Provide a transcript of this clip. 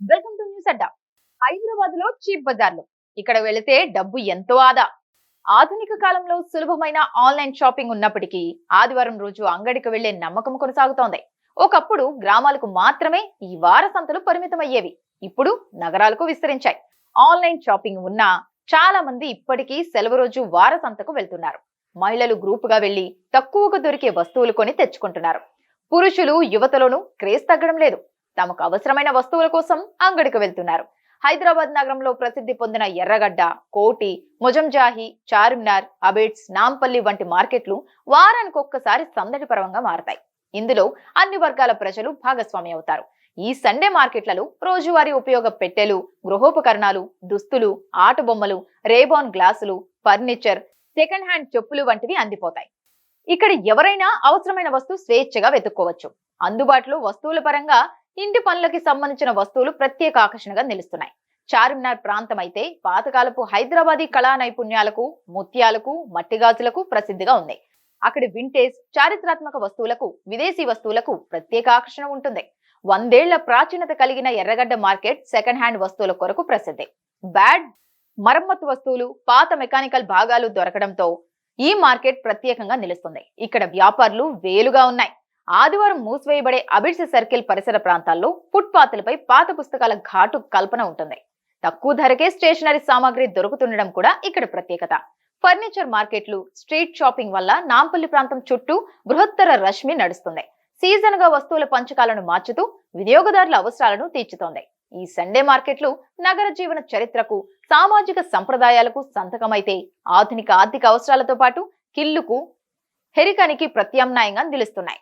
Welcome to news అడ్డా. హైదరాబాద్ లో cheap బజార్లు. ఇక్కడ వెళితే డబ్బు ఎంతో ఆదా. ఆధునిక కాలంలో సులభమైన ఆన్లైన్ షాపింగ్ ఉన్నప్పటికీ ఆదివారం రోజు అంగడికి వెళ్లే నమ్మకం కొనసాగుతోంది. ఒకప్పుడు గ్రామాలకు మాత్రమే ఈ వార సంతలు పరిమితమయ్యేవి. ఇప్పుడు నగరాలకు విస్తరించాయి. ఆన్లైన్ షాపింగ్ ఉన్నా చాలా మంది ఇప్పటికీ సెలవు రోజు వార సంతకు వెళ్తున్నారు. మహిళలు గ్రూపుగా వెళ్లి తక్కువకు దొరికే వస్తువులు కొని తెచ్చుకుంటున్నారు. పురుషులు యువతలోనూ క్రేజ్ తగ్గడం లేదు. తమకు అవసరమైన వస్తువుల కోసం అంగడికి వెళ్తున్నారు. హైదరాబాద్ నగరంలో ప్రసిద్ధి పొందిన ఎర్రగడ్డ, కోటి, మొజంజాహి, చార్మినార్, అబిడ్స్, నాంపల్లి వంటి మార్కెట్లు వారానికి ఒక్కసారి సందడి పర్వంగా మారతాయి. ఇందులో అన్ని వర్గాల ప్రజలు భాగస్వామి అవుతారు. ఈ సండే మార్కెట్లలో రోజువారీ ఉపయోగ పెట్టెలు, గృహోపకరణాలు, దుస్తులు, ఆట బొమ్మలు, రేబాన్ గ్లాసులు, ఫర్నిచర్, సెకండ్ హ్యాండ్ చెప్పులు వంటివి అందిపోతాయి. ఇక్కడ ఎవరైనా అవసరమైన వస్తువు స్వేచ్ఛగా వెతుక్కోవచ్చు. అందుబాటులో వస్తువుల పరంగా ఇంటి పనులకి సంబంధించిన వస్తువులు ప్రత్యేక ఆకర్షణగా నిలుస్తున్నాయి. చార్మినార్ ప్రాంతం అయితే పాతకాలపు హైదరాబాదీ కళా నైపుణ్యాలకు, ముత్యాలకు, మట్టి గాజులకు ప్రసిద్ధిగా ఉంది. అక్కడి వింటేజ్, చారిత్రాత్మక వస్తువులకు, విదేశీ వస్తువులకు ప్రత్యేక ఆకర్షణ ఉంటుంది. 100 ఏళ్ల ప్రాచీనత కలిగిన ఎర్రగడ్డ మార్కెట్ సెకండ్ హ్యాండ్ వస్తువుల కొరకు ప్రసిద్ధి. బ్యాడ్ మరమ్మతు వస్తువులు, పాత మెకానికల్ భాగాలు దొరకడంతో ఈ మార్కెట్ ప్రత్యేకంగా నిలుస్తుంది. ఇక్కడ వ్యాపారులు వేలుగా ఉన్నాయి. ఆదివారం మూసివేయబడే అబిడ్స్ సర్కిల్ పరిసర ప్రాంతాల్లో ఫుట్పాత్లపై పాత పుస్తకాల ఘాటు కల్పన ఉంటుంది. తక్కువ ధరకే స్టేషనరీ సామాగ్రి దొరుకుతుండడం కూడా ఇక్కడ ప్రత్యేకత. ఫర్నిచర్ మార్కెట్లు, స్ట్రీట్ షాపింగ్ వల్ల నాంపల్లి ప్రాంతం చుట్టూ బృహత్తర రష్మి నడుస్తుంది. సీజన్ గా వస్తువుల పంచకాలను మార్చుతూ వినియోగదారుల అవసరాలను తీర్చుతోంది. ఈ సండే మార్కెట్లు నగర జీవన చరిత్రకు, సామాజిక సంప్రదాయాలకు సంతకమైతే ఆధునిక ఆర్థిక అవసరాలతో పాటు కిల్లుకు, హెరికానికి ప్రత్యామ్నాయంగా నిలుస్తున్నాయి.